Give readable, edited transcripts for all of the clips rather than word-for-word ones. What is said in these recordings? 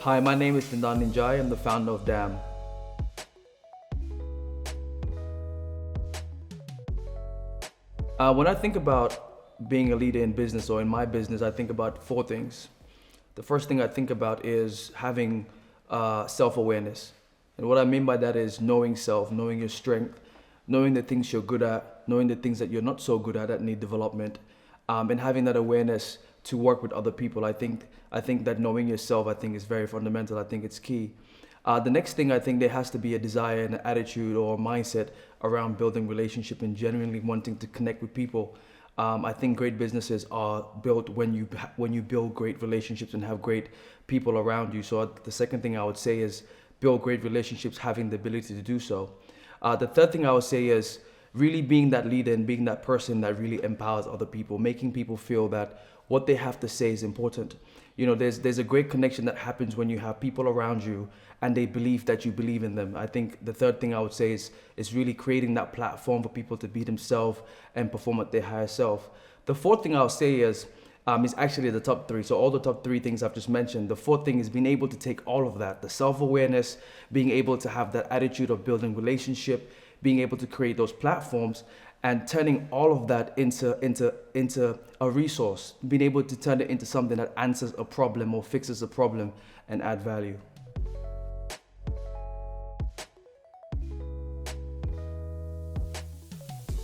Hi, my name is Lindani Njie. I'm the founder of DAM. When I think about being a leader in business or in my business, I think about four things. The first thing I think about is having self-awareness. And what I mean by that is knowing self, knowing your strength, knowing the things you're good at, knowing the things that you're not so good at that need development, and having that awareness to work with other people. I think that knowing yourself, I think, is very fundamental. I think it's key. The next thing, I think there has to be a desire and an attitude or a mindset around building relationship and genuinely wanting to connect with people. I think great businesses are built when you build great relationships and have great people around you. So the second thing I would say is build great relationships, having the ability to do so. The third thing I would say is really being that leader and being that person that really empowers other people, making people feel that what they have to say is important. There's a great connection that happens when you have people around you and they believe that you believe in them. I think the third thing I would say is really creating that platform for people to be themselves and perform at their higher self. The fourth thing I'll say is actually the top three. So all the top three things I've just mentioned. The fourth thing is being able to take all of that, the self-awareness, being able to have that attitude of building relationship, being able to create those platforms, and turning all of that into a resource, being able to turn it into something that answers a problem or fixes a problem and add value.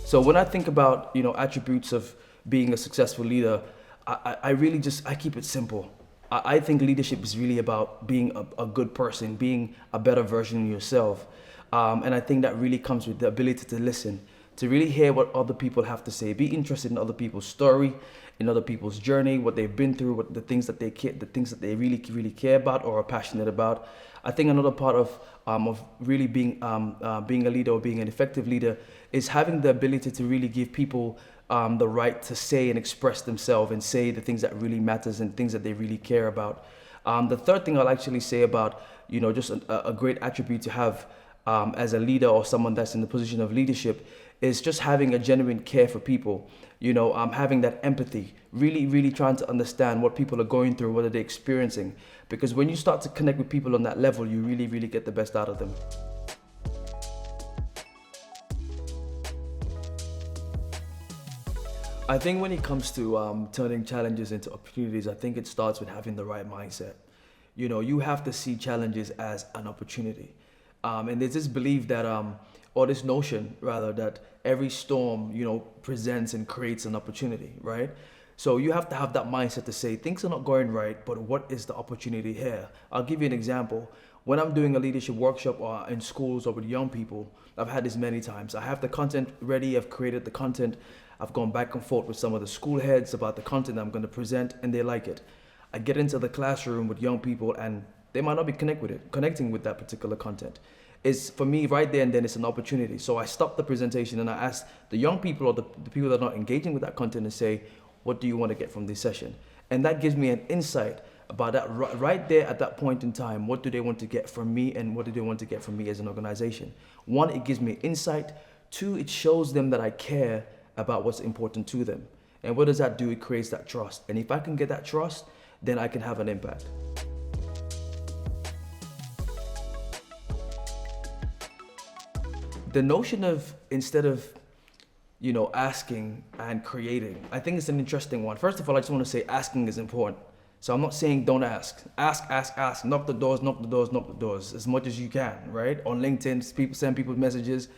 So when I think about attributes of being a successful leader, I really I keep it simple. I think leadership is really about being a good person, being a better version of yourself. And I think that really comes with the ability to listen, to really hear what other people have to say, be interested in other people's story, in other people's journey, what they've been through, what the things that they really care about or are passionate about. I think another part of really being a leader or being an effective leader is having the ability to really give people the right to say and express themselves and say the things that really matters and things that they really care about. The third thing I'll actually say about just a great attribute to have as a leader or someone that's in the position of leadership is just having a genuine care for people. Having that empathy, really trying to understand what people are going through, what are they experiencing. Because when you start to connect with people on that level, you really get the best out of them. I think when it comes to turning challenges into opportunities, I think it starts with having the right mindset. You have to see challenges as an opportunity. And there's this belief that, or this notion rather, that every storm, presents and creates an opportunity, right? So you have to have that mindset to say things are not going right, but what is the opportunity here? I'll give you an example. When I'm doing a leadership workshop or in schools or with young people, I've had this many times. I have the content ready, I've created the content, I've gone back and forth with some of the school heads about the content I'm going to present, and they like it. I get into the classroom with young people and they might not be connecting with that particular content. It's for me right there and then it's an opportunity. So I stop the presentation and I ask the young people or the people that are not engaging with that content and say, what do you want to get from this session? And that gives me an insight about that right there at that point in time. What do they want to get from me and what do they want to get from me as an organization? One, it gives me insight. Two, it shows them that I care about what's important to them. And what does that do? It creates that trust. And if I can get that trust, then I can have an impact. The notion of instead of asking and creating, I think it's an interesting one. First of all, I just want to say asking is important. So I'm not saying don't ask. Ask. Knock the doors as much as you can, right? On LinkedIn, people send people messages.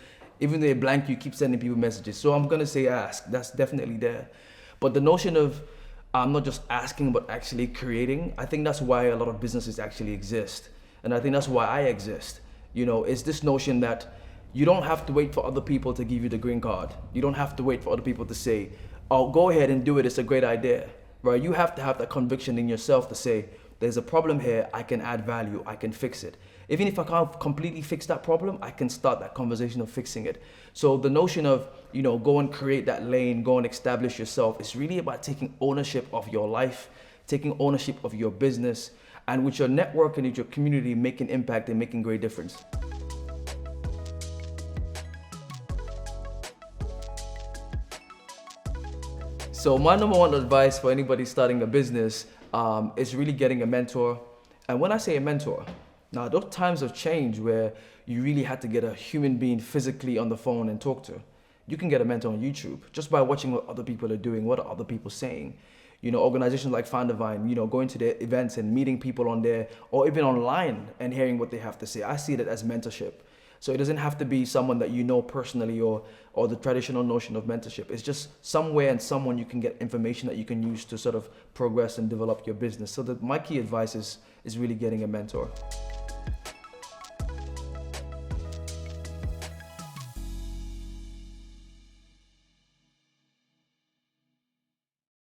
Even though they're blank, you keep sending people messages. So I'm going to say ask. That's definitely there. But the notion of not just asking, but actually creating, I think that's why a lot of businesses actually exist. And I think that's why I exist. It's this notion that you don't have to wait for other people to give you the green card. You don't have to wait for other people to say, oh, go ahead and do it. It's a great idea, right? You have to have that conviction in yourself to say, there's a problem here. I can add value. I can fix it. Even if I can't completely fix that problem, I can start that conversation of fixing it. So the notion of, go and create that lane, go and establish yourself, is really about taking ownership of your life, taking ownership of your business, and with your network and with your community, making impact and making great difference. So my number one advice for anybody starting a business is really getting a mentor, And when I say a mentor, now those times of change where you really had to get a human being physically on the phone and talk to, you can get a mentor on YouTube just by watching what other people are doing, what are other people saying. You know, organizations like Foundervine, you know, going to their events and meeting people on there or even online and hearing what they have to say. I see that as mentorship. So it doesn't have to be someone that you know personally or the traditional notion of mentorship. It's just somewhere and someone you can get information that you can use to sort of progress and develop your business. So my key advice is really getting a mentor.